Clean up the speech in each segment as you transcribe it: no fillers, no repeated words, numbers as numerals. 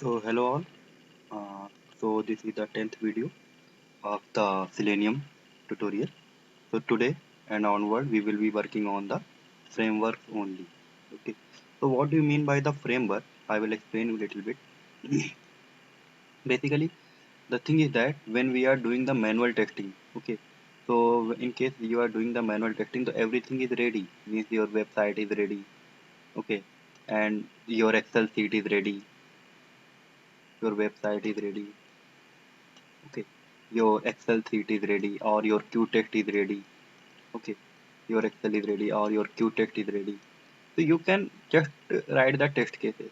So hello all. So this is the 10th video of the Selenium tutorial. So today and onward we will be working on the framework only. Okay. So what do you mean by the framework? I will explain you a little bit. Basically, the thing is that when we are doing the manual testing, okay. So in case you are doing the manual testing, so everything is ready. Means your website is ready, okay, and your Excel sheet is ready. Your website is ready, okay, your Excel sheet is ready or your Q-text is ready, okay, your Excel is ready or your Q-text is ready. So you can just write the test cases,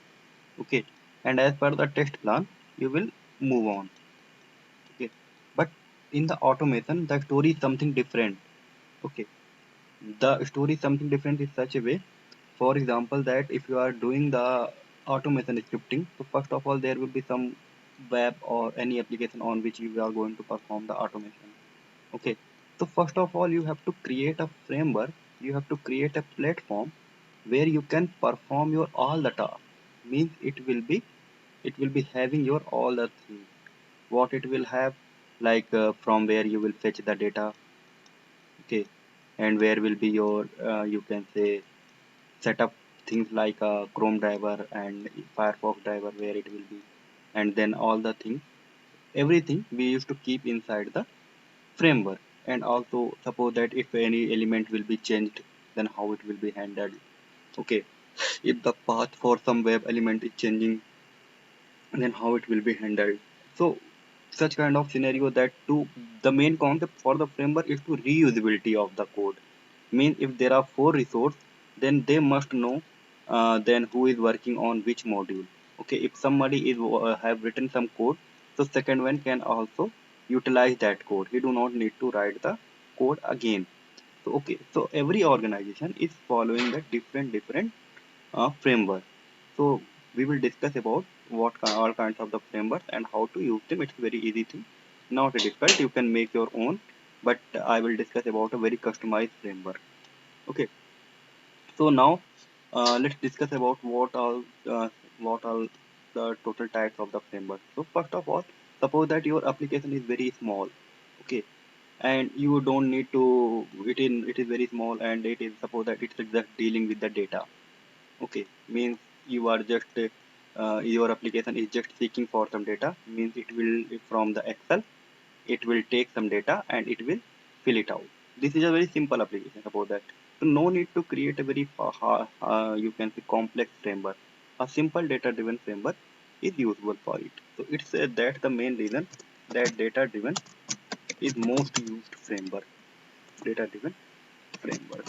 okay, and as per the test plan you will move on, okay. But in the automation the story is something different, okay. The story is something different in such a way, for example, that if you are doing the automation scripting, so first of all there will be some web or any application on which you are going to perform the automation. Okay, so first of all, you have to create a framework, you have to create a platform where you can perform your all the tasks. Means it will be having your all the things. What it will have, like from where you will fetch the data, okay, and where will be your you can say setup things like Chrome driver and Firefox driver where it will be, and then all the things, everything we used to keep inside the framework. And also suppose that if any element will be changed, then how it will be handled, okay. If the path for some web element is changing, then how it will be handled. So such kind of scenario, that to the main concept for the framework is to reusability of the code. Means if there are four resources, then they must know then who is working on which module, okay. If somebody is have written some code, so second one can also utilize that code, he do not need to write the code again. So okay, so every organization is following the different framework. So we will discuss about all kinds of the frameworks and how to use them. It's very easy thing, not difficult. You can make your own, but I will discuss about a very customized framework. Okay. So now let's discuss about what all the total types of the framework. So first of all, suppose that your application is very small, okay, and you don't need to it is very small, and it is suppose that it's just dealing with the data, okay. Means you are just your application is just seeking for some data. Means it will from the Excel, it will take some data and it will fill it out. This is a very simple application about that. So no need to create a very you can say complex framework. A simple data driven framework is useful for it. So it's that the main reason that data driven is most used framework. Data driven framework,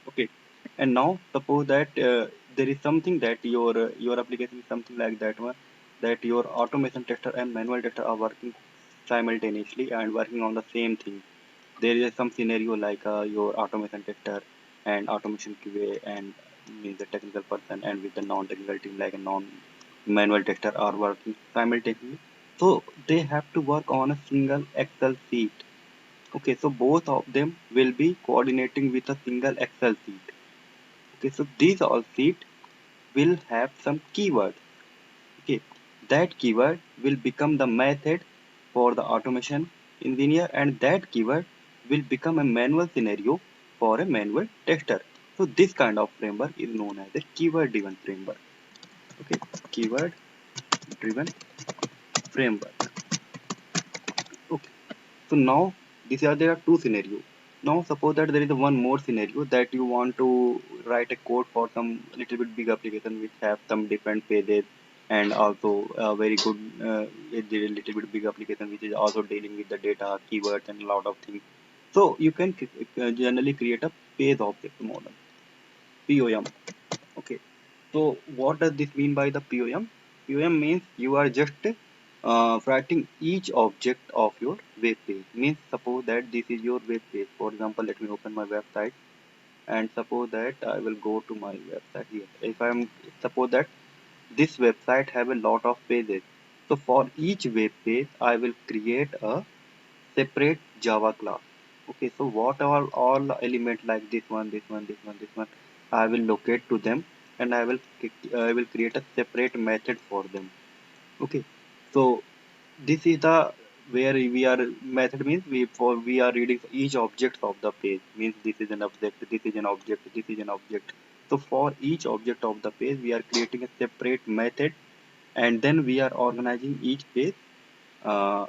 okay. And now suppose that there is something that your application is something like that one, that your automation tester and manual tester are working simultaneously and working on the same thing. There is some scenario like your automation tester and automation QA and means the technical person and with the non-technical team like a non-manual tester are working simultaneously. So they have to work on a single Excel sheet. Okay, so both of them will be coordinating with a single Excel sheet. Okay, so these all sheet will have some keywords. Okay, that keyword will become the method for the automation engineer, and that keyword will become a manual scenario for a manual tester. So this kind of framework is known as a keyword driven framework. Okay, keyword driven framework. Okay, so now there are two scenarios. Now suppose that there is a one more scenario that you want to write a code for some little bit big application which have some different pages, and also a very good a little bit big application which is also dealing with the data, keywords and a lot of things. So you can generally create a page object model, POM. Okay. So what does this mean by the POM? POM means you are just writing each object of your web page. Means suppose that this is your web page. For example, let me open my website, and suppose that I will go to my website here. If I'm suppose that this website have a lot of pages. So for each web page, I will create a separate Java class. Okay, so what are all the element like this one, I will locate to them and I will create a separate method for them. Okay, so this is the where we are method means we are reading each object of the page, means this is an object, this is an object, this is an object. So for each object of the page we are creating a separate method, and then we are organizing each page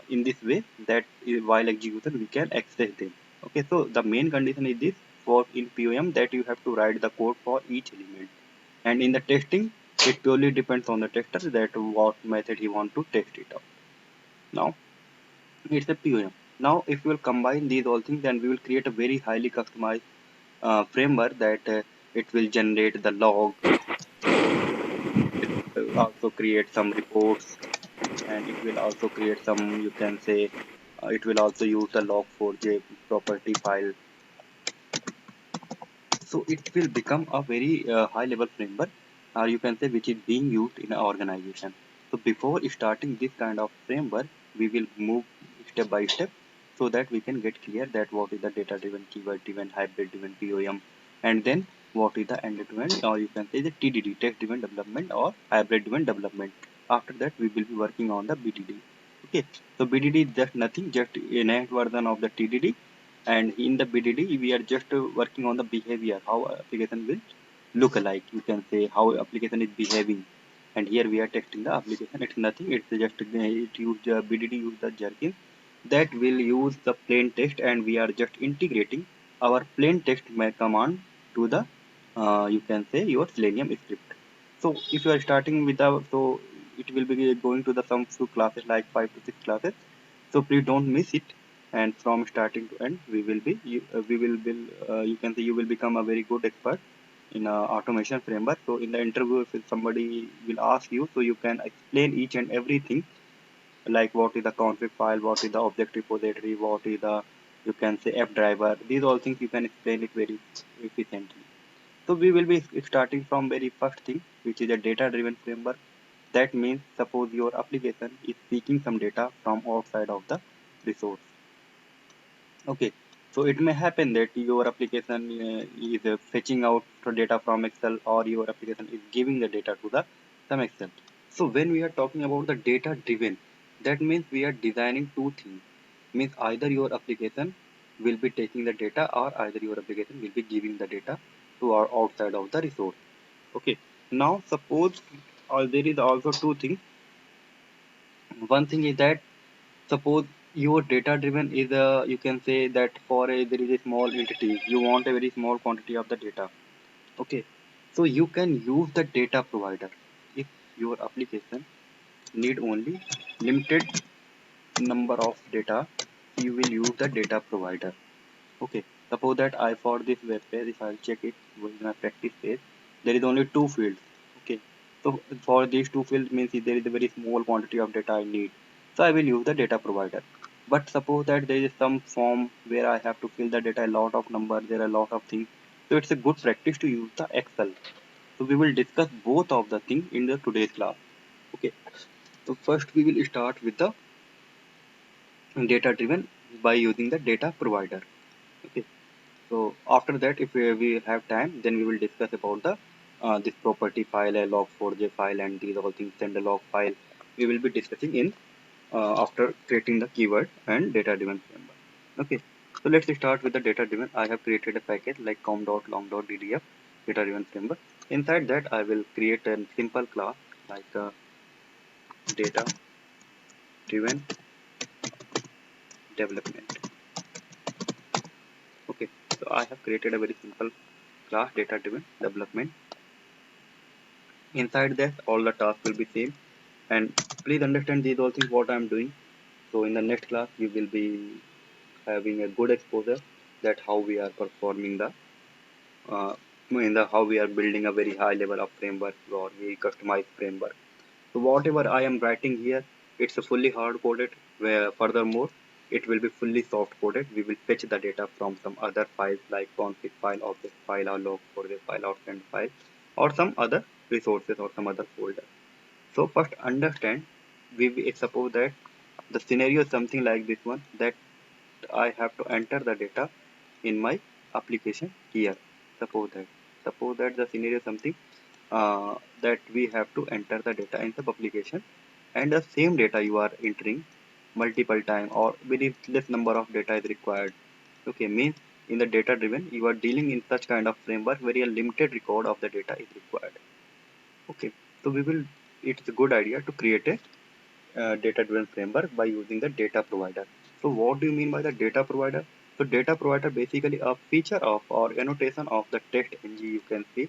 in this way that while execution we can access them. Okay, so the main condition is this for in POM, that you have to write the code for each element, and in the testing it purely depends on the tester that what method he want to test it out. Now it's a POM. Now if we will combine these all things, then we will create a very highly customized framework that it will generate the log, also create some reports, and it will also create some, you can say, it will also use the log4j property file. So it will become a very high level framework, you can say, which is being used in an organization. So before starting this kind of framework, we will move step by step so that we can get clear that what is the data driven, keyword driven, hybrid driven POM, and then what is the end to end, or you can say the TDD, test driven development, or hybrid driven development. After that we will be working on the BDD. Okay, so BDD is just nothing, just a next version of the TDD, and in the BDD we are just working on the behavior, how application will look like, you can say how application is behaving. And here we are testing the application, it's nothing, it's just it use the BDD use the Jenkins that will use the plain text, and we are just integrating our plain text command to the you can say your Selenium script. So if you are starting with the, so it will be going to the some few classes like 5 to 6 classes, so please don't miss it. And from starting to end we will be we will build, you can say you will become a very good expert in automation framework. So in the interview if somebody will ask you, so you can explain each and everything, like what is the config file, what is the object repository, what is the, you can say, app driver. These all things you can explain it very efficiently. So we will be starting from very first thing, which is a data driven framework. That means suppose your application is seeking some data from outside of the resource. Okay, so it may happen that your application is fetching out the data from Excel, or your application is giving the data to the some Excel. So when we are talking about the data driven, that means we are designing two things. Means either your application will be taking the data, or either your application will be giving the data to our outside of the resource. Okay. Now suppose there is also two things. One thing is that suppose your data driven is a, you can say that for a there is a small entity, you want a very small quantity of the data. Okay. So you can use the data provider. If your application need only limited number of data, you will use the data provider. Okay, suppose that I for this web page, if I'll check it with my practice page, there is only two fields. Okay, so for these two fields means if there is a very small quantity of data I need, so I will use the data provider. But suppose that there is some form where I have to fill the data, a lot of number, there are a lot of things, so it's a good practice to use the Excel. So we will discuss both of the things in the today's class. Okay, so first we will start with the data driven by using the data provider. Okay, so after that, if we have time, then we will discuss about the this property file, a log4j file, and these all things, and the log file we will be discussing in after creating the keyword and data driven framework. Okay, so let's start with the data driven. I have created a package like com.long.ddf data driven framework. Inside that I will create a simple class like data driven development. Okay, so I have created a very simple class data driven development. Inside that all the tasks will be same, and please understand these all things what I am doing. So in the next class we will be having a good exposure that how we are performing the uh, in the how we are building a very high level of framework or very customized framework. So whatever I am writing here, it's a fully hard coded, where furthermore it will be fully soft coded. We will fetch the data from some other files like config file, object file, or log4j file, or send file, or some other resources or some other folder. So first understand, we suppose that the scenario is something like this one, that I have to enter the data in my application here. Suppose that the scenario is something. that we have to enter the data in the publication, and the same data you are entering multiple time or very less number of data is required. Okay, means in the data driven you are dealing in such kind of framework where a limited record of the data is required. Okay, so we will, it's a good idea to create a data driven framework by using the data provider. So what do you mean by the data provider? So data provider basically a feature of or annotation of the text ng. You can see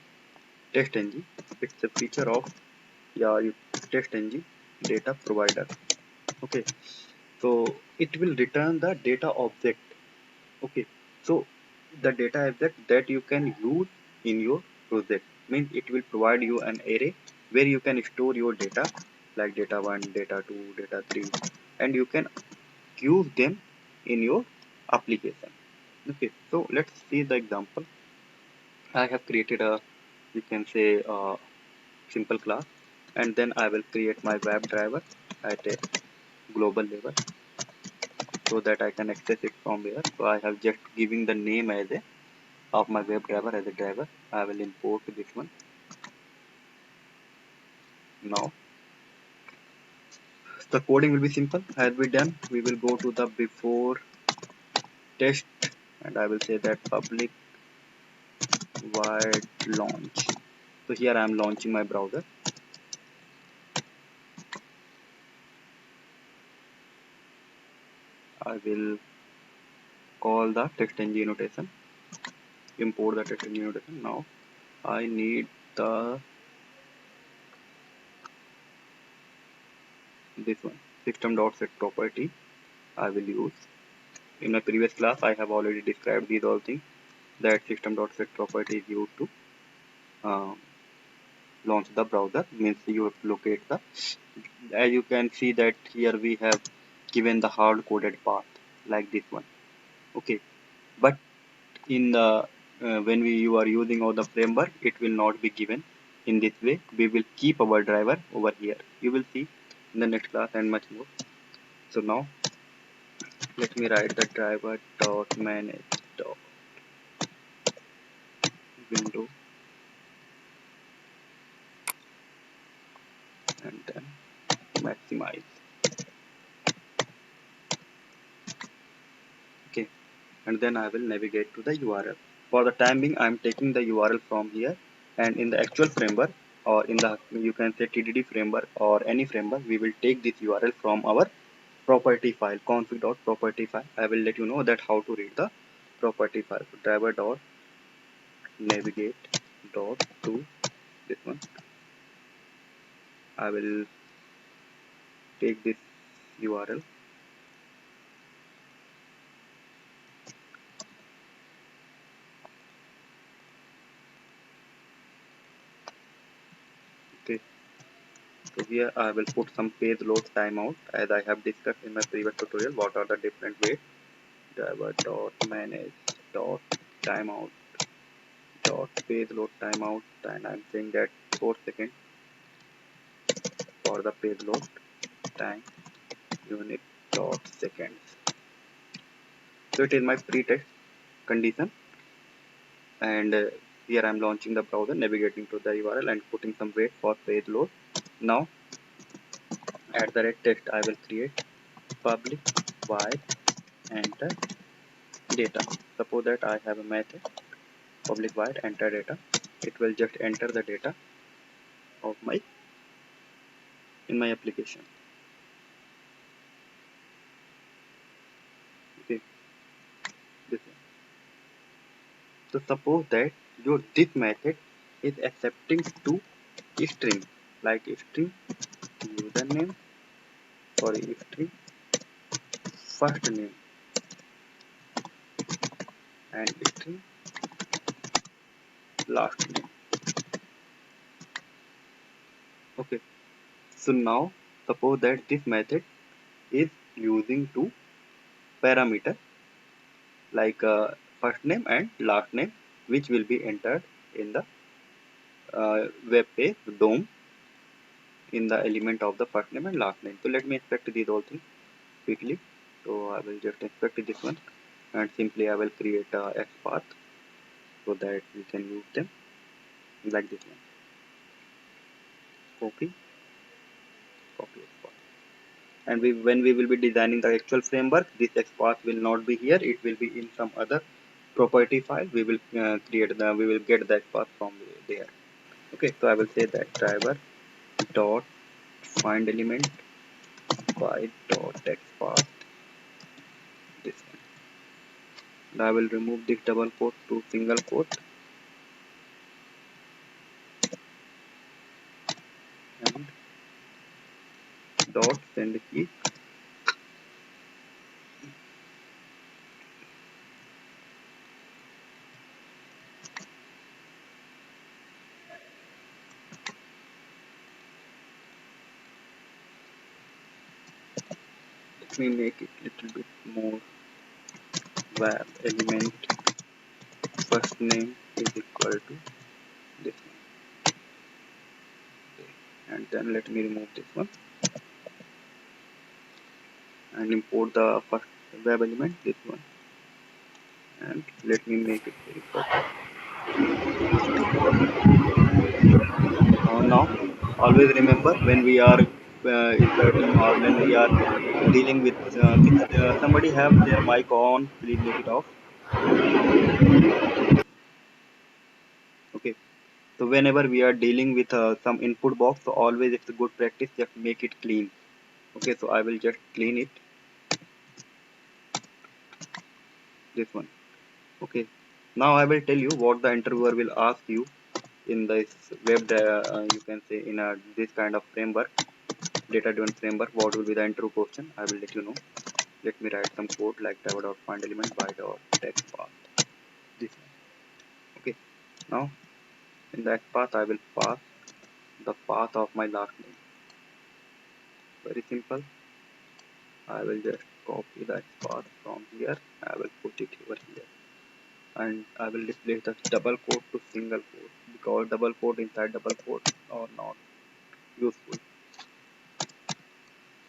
text ng, it's a feature of, yeah, you text ng data provider. Okay, so it will return the data object. Okay, so the data object that you can use in your project, means it will provide you an array where you can store your data like data 1, data 2, data 3, and you can use them in your application. Okay, so let's see the example. I have created a, you can say, a simple class, and then I will create my web driver at a global level so that I can access it from here. So I have just giving the name as a of my web driver as a driver. I will import this one. Now the coding will be simple. As we done, we will go to the before test, and I will say that public wide launch. So here I am launching my browser. I will call the TextNG notation, import the TextNG notation. Now I need the this one system.set property. I will use in my previous class. I have already described these all things, that system.set property is used to uh, launch the browser, means you have to locate the, as you can see that here we have given the hard coded path like this one. Okay, but in the when you are using all the framework, it will not be given in this way. We will keep our driver over here, you will see in the next class and much more. So now let me write the driver dot manage dot window, and then maximize. Okay, and then I will navigate to the URL. For the time being, I am taking the URL from here, and in the actual framework, or in the, you can say, TDD framework or any framework, we will take this URL from our property file, config.property file. I will let you know that how to read the property file. So driver dot navigate dot to this one. I will take this URL. Okay, so here I will put some page load timeout, as I have discussed in my previous tutorial. What are the different ways? Driver dot manage dot timeout dot page load timeout, and I'm saying that 4 seconds for the page load time unit dot seconds. So it is my pre-test condition, and here I'm launching the browser, navigating to the URL and putting some wait for page load. Now at the red text I will create public void enter data. Suppose that I have a method public void enter data. It will just enter the data of my in my application. Okay, this one. So suppose that your this method is accepting two string, like string username, sorry, string first name and string last name. Okay, so now suppose that this method is using two parameter like first name and last name, which will be entered in the web page DOM in the element of the first name and last name. So let me inspect these all things quickly. So I will just inspect this one, and simply I will create a XPath so that we can use them like this one. copy, copy XPath. And when we will be designing the actual framework, this XPath will not be here, it will be in some other property file. We will we will get the XPath from there. Okay, so I will say that driver dot find element by dot XPath, this one. And I will remove this double quote to single quote and dot send key. Let me make it little bit more. Web element first name is equal to this one. Okay. And then let me remove this one and import the first web element, this one, and let me make it very perfect. Now always remember, when we are inserting or when we are dealing with somebody have their mic on, please make it off. Okay, so whenever we are dealing with some input box, so always it's a good practice just make it clean. Okay, so I will just clean it, this one. Okay, now I will tell you what the interviewer will ask you in this you can say in a this kind of framework, data driven framework. What will be the interview question, I will let you know. Let me write some code like find element by dot text path, this one. Okay, now in that path I will pass the path of my last name. Very simple. I will just copy that path from here, I will put it over here, and I will replace the double quote to single quote, because double quote inside double quote are not useful.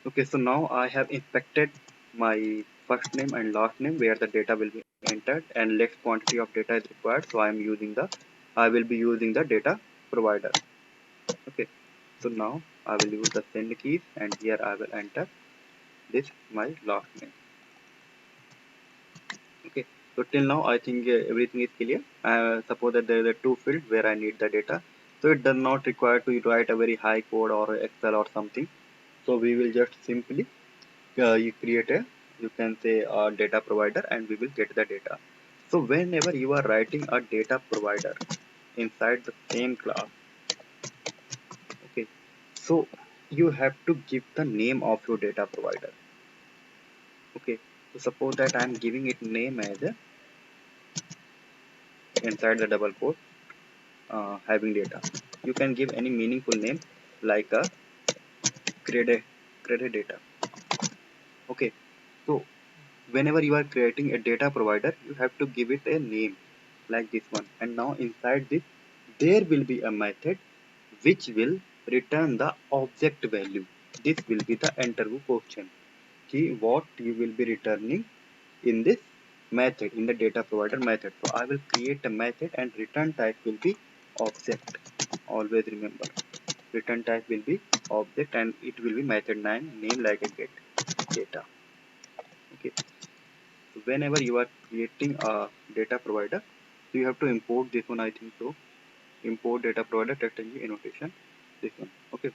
Okay, so now I have inspected my first name and last name where the data will be entered, and less quantity of data is required, so I will be using the data provider. Okay, so now I will use the send keys, and here I will enter this my last name. Okay, so till now I think everything is clear. Suppose that there are two fields where I need the data, so it does not require to write a very high code or Excel or something. So we will just simply you create a, you can say, a data provider, and we will get the data. So whenever you are writing a data provider inside the same class, okay, so you have to give the name of your data provider. Okay, so suppose that I am giving it name as a, inside the double quote, having data. You can give any meaningful name like a credit data. Okay, so whenever you are creating a data provider, you have to give it a name like this one, and now inside this there will be a method which will return the object value. This will be the interview question. See what you will be returning in this method, in the data provider method. So I will create a method and return type will be object. Always remember, return type will be object, and it will be method name like a get data. Okay, so whenever you are creating a data provider, so you have to import this one, I think so. Import data provider technology annotation, this one. Okay,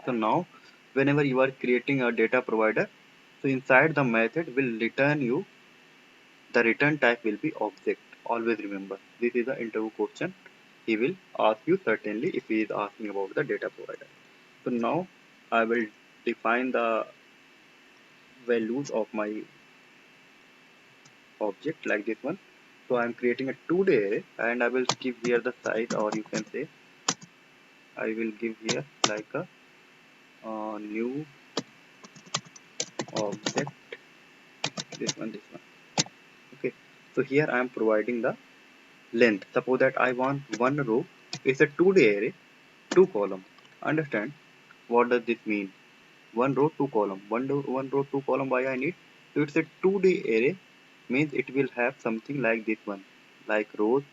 so now whenever you are creating a data provider, so inside the method will return you, the return type will be object. Always remember, this is the interview question. He will ask you certainly if he is asking about the data provider. So now I will define the values of my object like this one. So I am creating a 2D array, and I will give here the size, or you can say I will give here like a new object, this one. Okay, so here I am providing the length. Suppose that I want one row, it's a 2D array, two column. Understand what does this mean? One row, two column. One row, two column. Why I need? So it's a 2D array, means it will have something like this one, like rows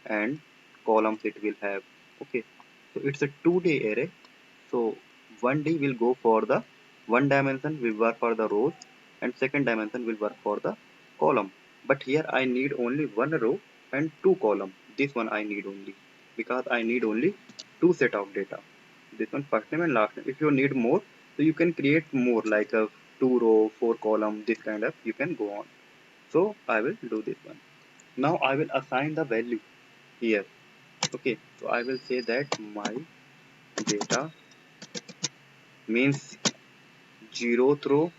and columns it will have. Okay, So it's a 2D array. So 1D will go for the one dimension will work for the rows, and second dimension will work for the column. But here I need only one row and two column. This one I need only because I need only two set of data. This one first name and last name. If you need more, so you can create more like a two row, four column, this kind of you can go on. So I will do this one. Now I will assign the value here. Okay, so I will say that my data means zeroth row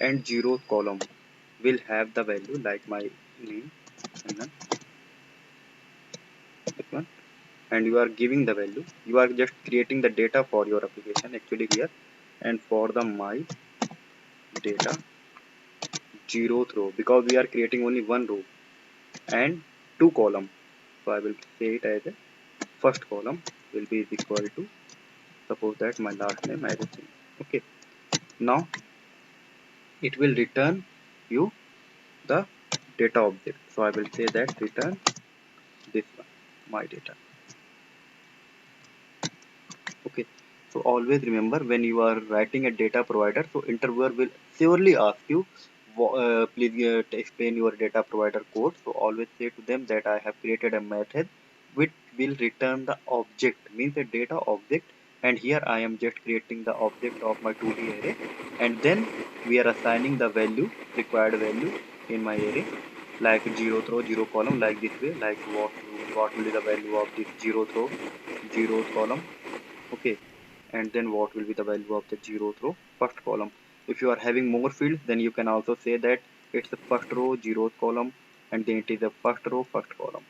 and zeroth column will have the value like my name and then this one, and you are giving the value. You are just creating the data for your application actually here. And for the my data zeroth row, because we are creating only one row and two column, so I will say it as a first column will be equal to, suppose that my last name as a thing. Okay, now it will return you the data object. So I will say that return this one, my data. Okay, so always remember when you are writing a data provider, so interviewer will surely ask you, please explain your data provider code. So always say to them that I have created a method which will return the object, means a data object, and here I am just creating the object of my 2D array, and then we are assigning the value, required value in my array, like zero row, zero column, like this way, like what will be the value of this zero row, zero column. Okay, and then what will be the value of the zeroth row, first column. If you are having more fields, then you can also say that it's the first row, zeroth column, and then it is the first row, first column.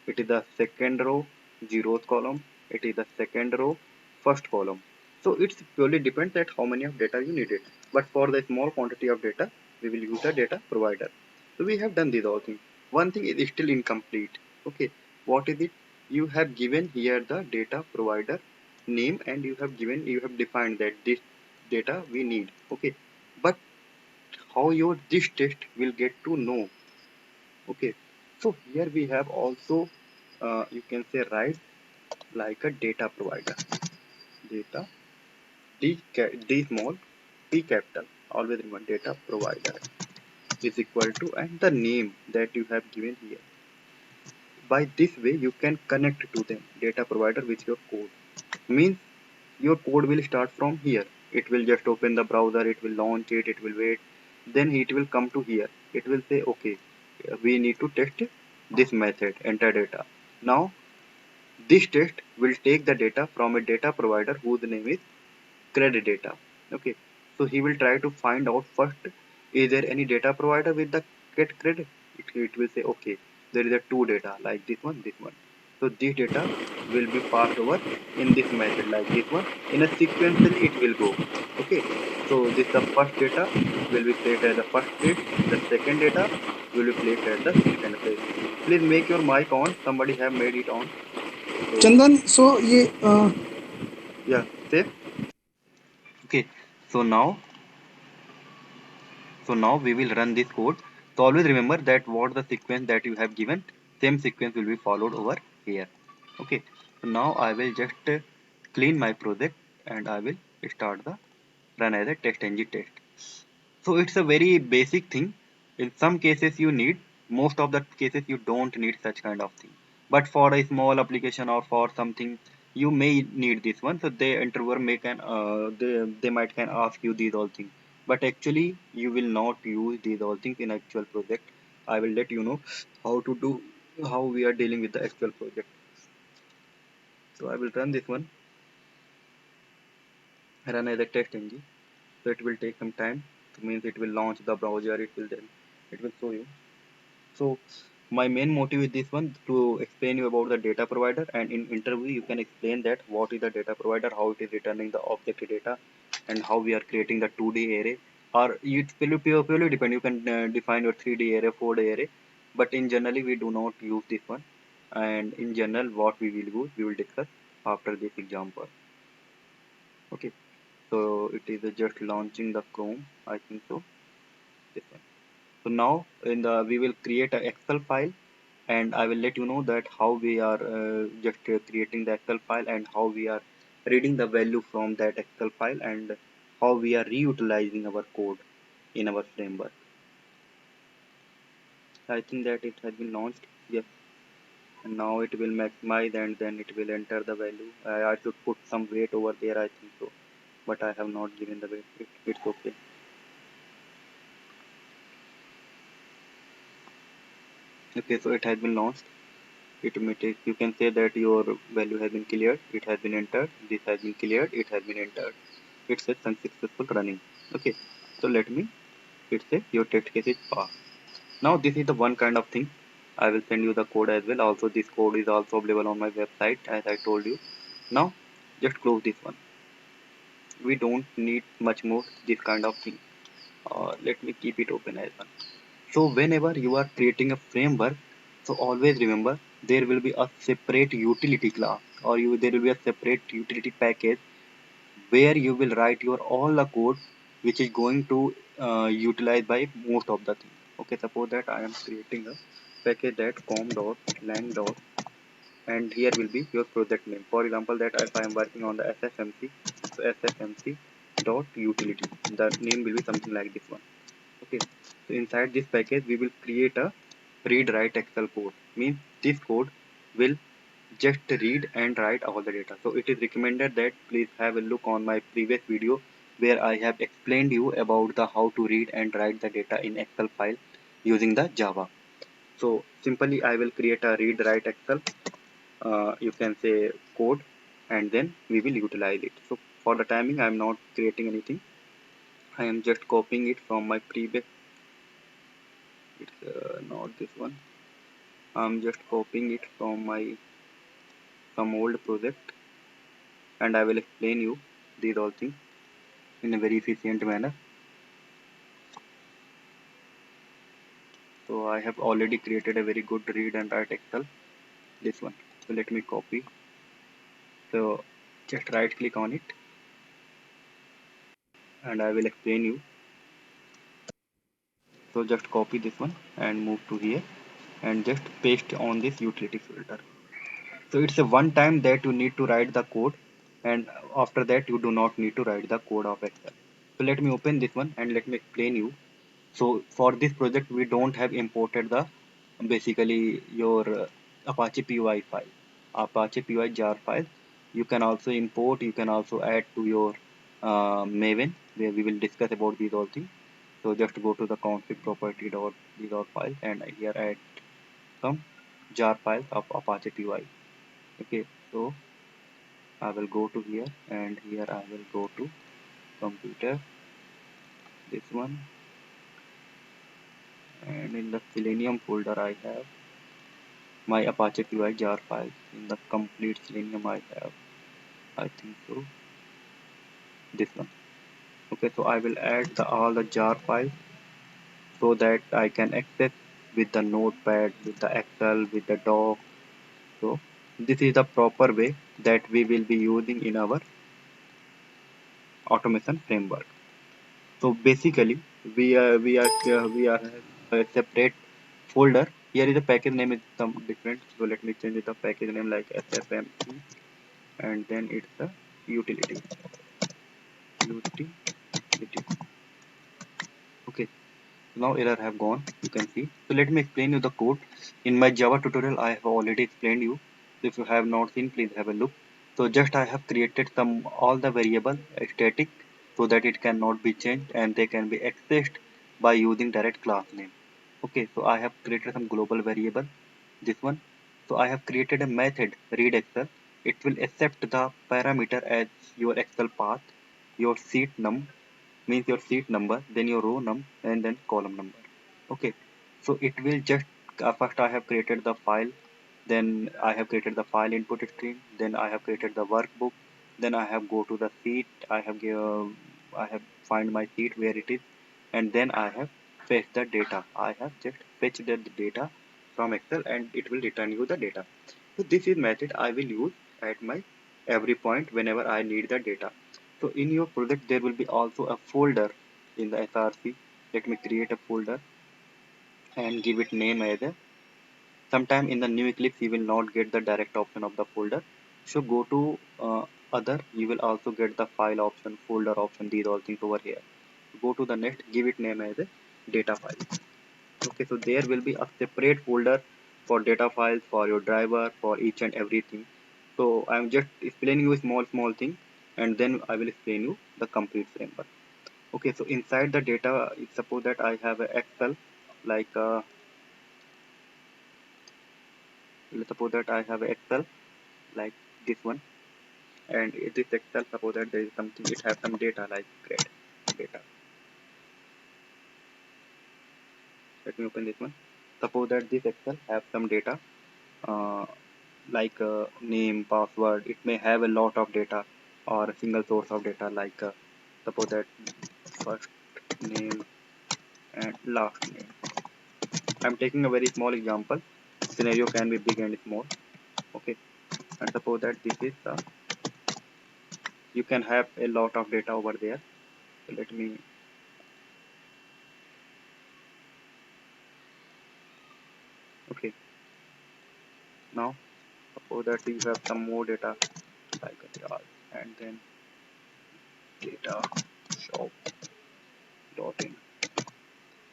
It is the second row, zeroth column. It is the second row, first column. So it's purely depends that how many of data you needed. But for the small quantity of data, we will use the data provider. So we have done these all things. One thing is still incomplete. Okay, what is it? You have given here the data provider name, and you have defined that this data we need. Okay, but how your this test will get to know? Okay, so here we have also you can say write like a data provider, data d small p capital, always remember data provider is equal to and the name that you have given here. By this way you can connect to them data provider with your code. Means your code will start from here. It will just open the browser, it will launch it, it will wait, then it will come to here. It will say okay, we need to test this method, enter data. Now this test will take the data from a data provider whose name is credit data. Okay, so he will try to find out first, is there any data provider with the get credit. It will say okay, there is a two data like this one, this one. So this data will be passed over in this method like this one, in a sequentially it will go. Okay, so this the first data will be placed at the first place, the second data will be placed at the second place. Please make your mic on, somebody have made it on. So चंदन सो ये yeah, safe. Okay, so now we will run this code. So always remember that what the sequence that you have given, same sequence will be followed over here. Okay. So now I will just clean my project and I will start the run as a test ng test. So it's a very basic thing. In some cases you need, most of the cases you don't need such kind of thing. But for a small application or for something, you may need this one. So the interviewer may can they might can ask you these all things. But actually you will not use these all things in actual project. I will let you know how to do, how we are dealing with the actual project. So I will run this one, run as a test ng. So it will take some time. It means it will launch the browser. It will show you. So my main motive is this one, to explain you about the data provider, and in interview you can explain that what is the data provider, how it is returning the object data, and how we are creating the 2D array. Or it will purely depend. You can define your 3D array, 4D array, but in generally we do not use this one. And in general, what we will do, we will discuss after this example. Okay. So it is just launching the Chrome, I think so. This one. So now in the we will create an Excel file, and I will let you know that how we are just creating the Excel file and how we are reading the value from that Excel file and how we are reutilizing our code in our framework. I think that it has been launched. Yes, and now it will maximize and then it will enter the value. I should put some weight over there, I think so, but I have not given the weight. It's okay. Okay, so it has been launched. It may take, you can say that your value has been cleared, it has been entered, this has been cleared, it has been entered. It says successful running. Okay, so let me, it says your test case is passed. Now this is the one kind of thing. I will send you the code as well. Also this code is also available on my website as I told you. Now just close this one. We don't need much more this kind of thing. Let me keep it open as well. So whenever you are creating a framework, so always remember there will be a separate utility class or there will be a separate utility package where you will write your all the code which is going to utilize by most of the things. Okay, suppose that I am creating a package that com.lang dot and here will be your project name. For example, that if I am working on the SFMC, so SFMC dot utility, the name will be something like this one. Okay, so inside this package we will create a read write Excel code. Means this code will just read and write all the data. So it is recommended that please have a look on my previous video where I have explained you about the how to read and write the data in Excel file using the Java. So simply I will create a read write Excel, you can say code, and then we will utilize it. So for the timing I am not creating anything. I am just copying it from my previous, it's not this one. I'm just copying it from my some old project and I will explain you these all things in a very efficient manner. So I have already created a very good read and write Excel, this one. So let me copy. So just right click on it and I will explain you. So just copy this one and move to here and just paste on this utility filter. So it's a one time that you need to write the code and after that you do not need to write the code of Excel. So let me open this one and let me explain you. So for this project we don't have imported the basically your Apache PY file, Apache PY jar file. You can also import, you can also add to your Maven where we will discuss about these all things. So just go to the config property dot these all files and here add some jar files of Apache PY. Okay, so I will go to here and here I will go to computer, this one, and in the Selenium folder I have my Apache PY jar files. In the complete Selenium I have, I think so, this one. Okay, so I will add all the jar files so that I can access with the notepad, with the Excel, with the doc. So this is the proper way that we will be using in our automation framework. So basically, we are a separate folder. Here is the package name is some different. So let me change the package name like SFMC, and then it's the utility. Utility. Okay. Now error have gone. You can see. So let me explain you the code. In my Java tutorial, I have already explained you. So if you have not seen, please have a look. So just I have created some all the variable static so that it cannot be changed and they can be accessed by using direct class name. Okay, so I have created some global variable, this one. So I have created a method read Excel. It will accept the parameter as your Excel path, your seat num means your seat number, then your row num, and then column number. Okay, so it will just first I have created the file, then I have created the file input stream, then I have created the workbook, then I have go to the seat, I have find my seat where it is, and then I have fetch the data. I have just fetched the data from Excel and it will return you the data. So this is method I will use at my every point whenever I need the data. So in your project there will be also a folder in the SRC. Let me create a folder and give it name as a sometime in the new Eclipse you will not get the direct option of the folder. So go to other, you will also get the file option, folder option, these all things over here. Go to the next, give it name as a data file. Okay, so there will be a separate folder for data files, for your driver, for each and everything. So I'm just explaining you a small thing, and then I will explain you the complete framework. Okay, so inside the data, suppose that I have a Excel, like let's suppose that I have a Excel like this one, and this Excel, suppose that there is something, it has some data like grade data. Let me open this one. Suppose that this Excel have some data, uh, like name, password. It may have a lot of data or a single source of data, like suppose that first name and last name. I'm taking a very small example. Scenario can be big and small. Okay, and suppose that this is you can have a lot of data over there. So let me, okay, now suppose that you have some more data like a jar, and then data shop dot in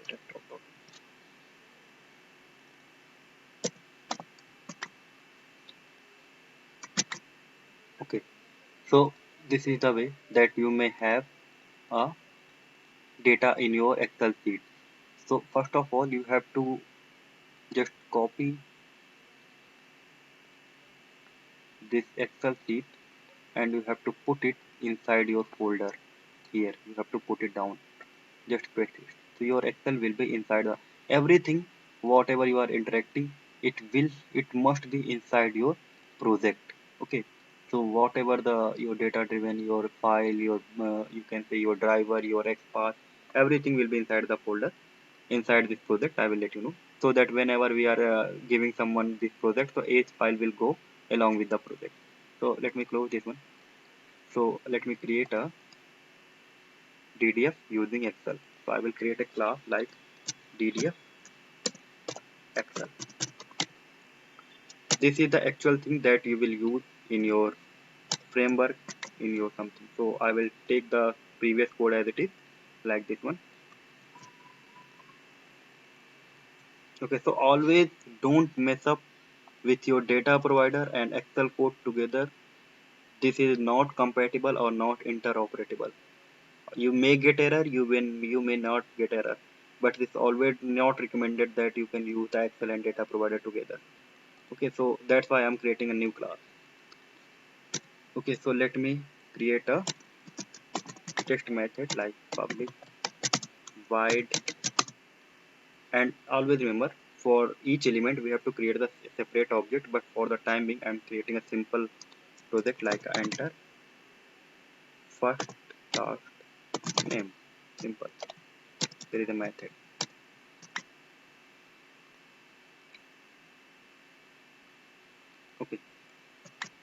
desktop dot in. Okay, so this is the way that you may have a data in your Excel sheet. So first of all, you have to just copy this Excel sheet and you have to put it inside your folder. Here you have to put it down, just paste it. So your Excel will be inside the everything, whatever you are interacting, it must be inside your project. Okay, so whatever the your data driven, your file, your you can say your driver, your XPath, everything will be inside the folder. Inside this project I will let you know, so that whenever we are giving someone this project, so each file will go along with the project. So let me close this one. So let me create a DDF using Excel. So I will create a class like DDF Excel. This is the actual thing that you will use in your framework, in your something. So I will take the previous code as it is, like this one. Okay, so always don't mess up with your data provider and Excel code together. This is not compatible or not interoperable. You may get error, you may not get error, but it's always not recommended that you can use the Excel and data provider together. Okay, so that's why I'm creating a new class. Okay, so let me create a test method like public void, and always remember, for each element we have to create the separate object, but for the time being I'm creating a simple project like enter first last name. Simple. There is a method. Okay,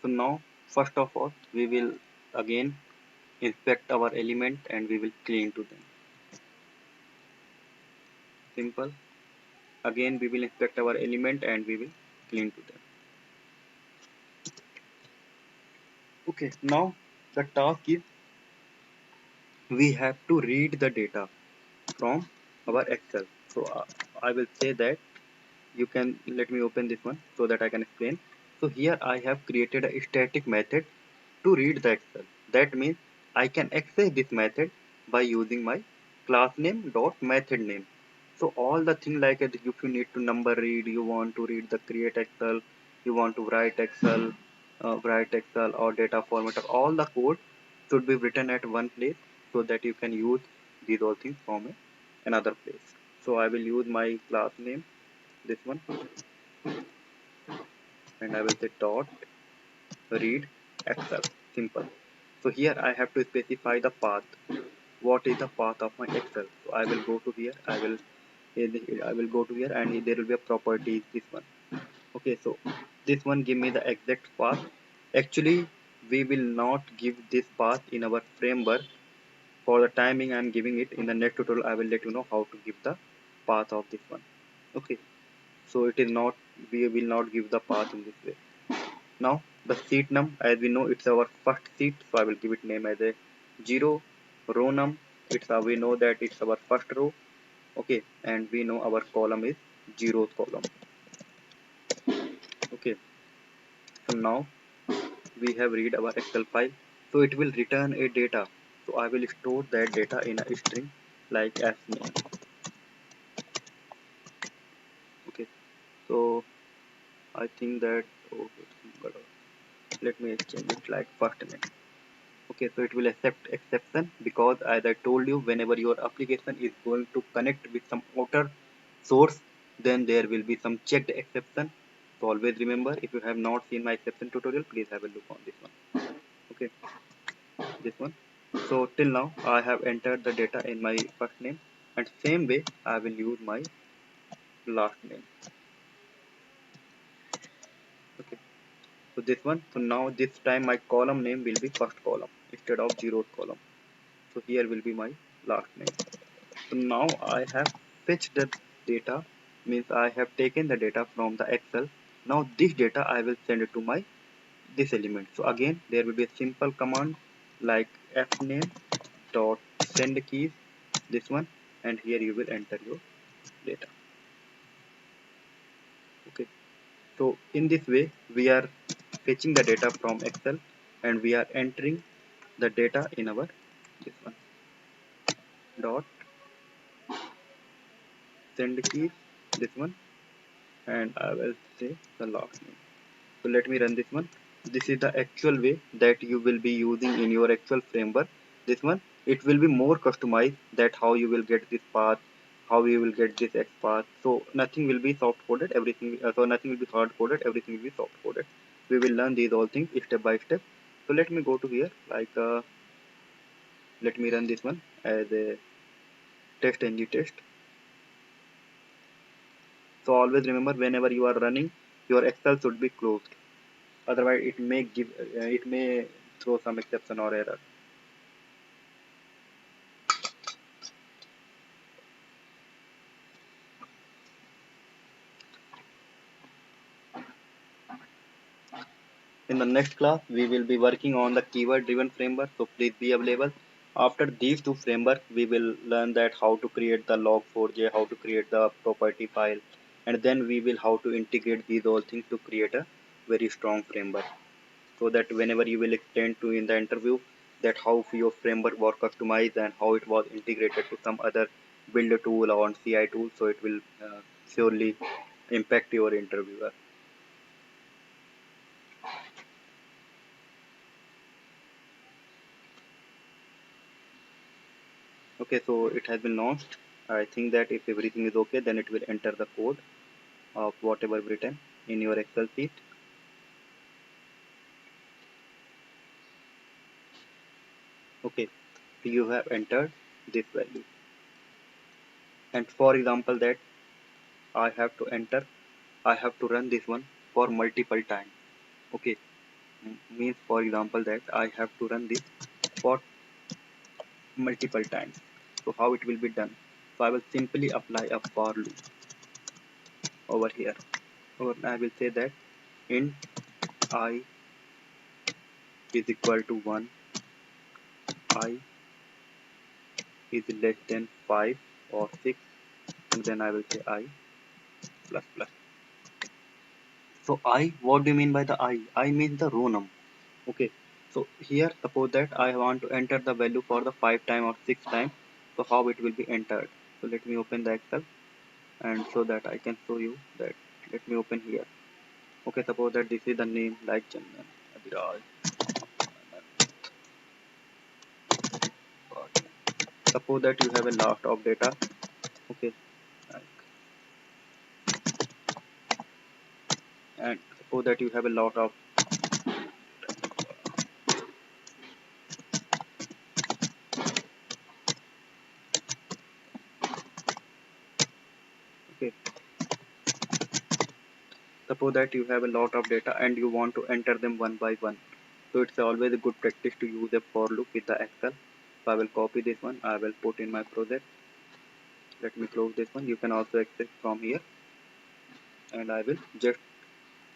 so now first of all we will again inspect our element and we will clean to them. Simple. Again we will inspect our element and we will clean to them. Okay, now the task is we have to read the data from our Excel. So I will say that you can, let me open this one so that I can explain. So here I have created a static method to read the Excel. That means I can access this method by using my class name dot method name. So all the thing like if you need to number read, you want to read the create Excel, you want to write Excel or data format, all the code should be written at one place so that you can use these all things from another place. So I will use my class name, this one, and I will say dot read Excel. Simple. So here I have to specify the path. What is the path of my Excel? So I will go to here. I will go to here, and there will be a property. This one. Okay. So this one give me the exact path. Actually, we will not give this path in our framework. For the timing, I am giving it in the next tutorial. I will let you know how to give the path of this one. Okay. So it is not we will not give the path in this way. Now the seat num, as we know, it's our first seat, so I will give it name as a 0. Row num, we know that it's our first row, okay, and we know our column is 0th column. Okay, so now we have read our Excel file, so it will return a data. So I will store that data in a string like as name. Okay, so I think that, oh, let me change it like first name. Okay, so it will accept exception because as I told you, whenever your application is going to connect with some outer source, then there will be some checked exception. So always remember, if you have not seen my exception tutorial, please have a look on this one. Okay, this one. So till now I have entered the data in my first name, and same way I will use my last name. Okay, so this one. So now this time my column name will be first column instead of zeroth column. So here will be my last name. So now I have fetched the data, means I have taken the data from the Excel. Now this data I will send it to my this element. So again there will be a simple command like fname dot send keys, this one, and here you will enter your data. Okay, so in this way we are fetching the data from Excel and we are entering the data in our this one dot send keys, this one, and I will say the last name. So let me run this one. This is the actual way that you will be using in your actual framework. This one, it will be more customized that how you will get this path, how you will get this X path. So nothing will be soft coded, everything. So nothing will be hard coded, everything will be soft coded. We will learn these all things step by step. So let me go to here, like let me run this one as a test ng test. So always remember, whenever you are running, your Excel should be closed. Otherwise, it may throw some exception or error. In the next class, we will be working on the keyword driven framework, so please be available. After these two frameworks, we will learn that how to create the log4j, how to create the property file, and then we will how to integrate these all things to create a very strong framework. So that whenever you will explain to in the interview that how your framework was customized and how it was integrated to some other build tool or CI tool, so it will surely impact your interviewer. Okay, so it has been launched. I think that if everything is okay, then it will enter the code of whatever written in your Excel sheet. Okay, so you have entered this value. And for example that I have to enter, I have to run this one for multiple times. Okay, means for example that I have to run this for multiple times. So how it will be done? So I will simply apply a for loop over here. Or I will say that int I is equal to 1, I is less than 5 or 6, and then I will say I plus plus. So I, what do you mean by the I? I means the row num. Okay. So here suppose that I want to enter the value for the 5 time or 6 time. So how it will be entered? So let me open the Excel and so that I can show you that. Let me open here. Okay, suppose that this is the name like Chandan Abhiraj. Suppose that you have a lot of data. Okay, like, and suppose that you have a lot of, okay, suppose that you have a lot of data and you want to enter them one by one. So it's always a good practice to use a for loop with the Excel. So I will copy this one, I will put in my project. Let me close this one. You can also access from here. and I will just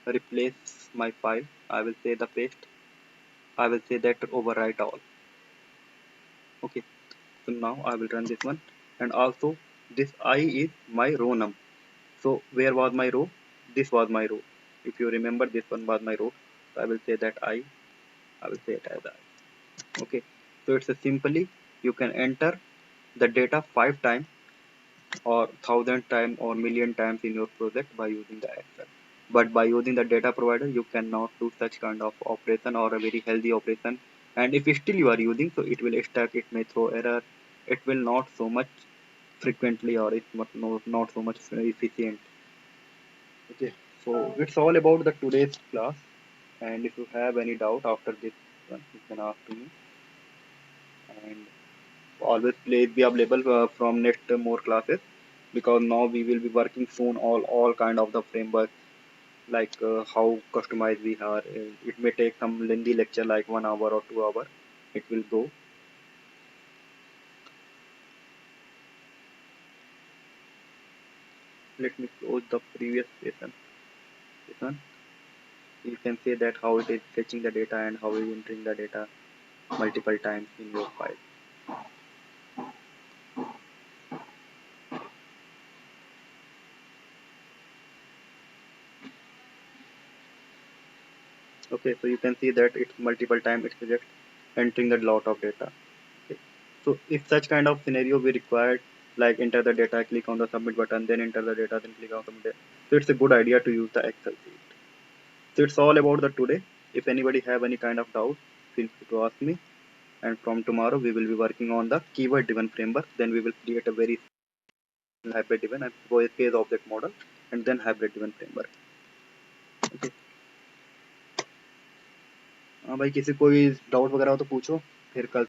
replace my file. I will say the paste. I will say that overwrite all. Okay, so now I will run this one, and also this I is my row num. So where was my row? This was my row. If you remember, this one was my row. So I will say that I will say it as I. Okay, so it's a simply you can enter the data 5 times or 1,000 times or million times in your project by using the Excel. But by using the data provider, you cannot do such kind of operation or a very healthy operation. And if still you are using, so it will stuck, it may throw error, it will not so much frequently, or it's not so much efficient. Okay, so it's all about the today's class. And if you have any doubt after this one, you can ask me. And always please be available from next more classes, because now we will be working soon all kind of the framework, like how customized we are. It may take some lengthy lecture like 1 hour or 2 hour. It will go. Let me close the previous session. This one, you can say that how it is fetching the data and how it is entering the data multiple times in your file. Okay, so you can see that it's multiple time, it's just entering the lot of data. Okay, so if such kind of scenario we required, like enter the data, click on the submit button, then enter the data, then click on submit, so it's a good idea to use the Excel sheet. So it's all about the today. If anybody have any kind of doubt, feel free to ask me. And from tomorrow we will be working on the keyword driven framework. Then we will create a very hybrid driven and case object model, and then hybrid driven framework. Okay. हाँ भाई, किसी कोई doubt वगैरह हो तो पूछो, फिर कल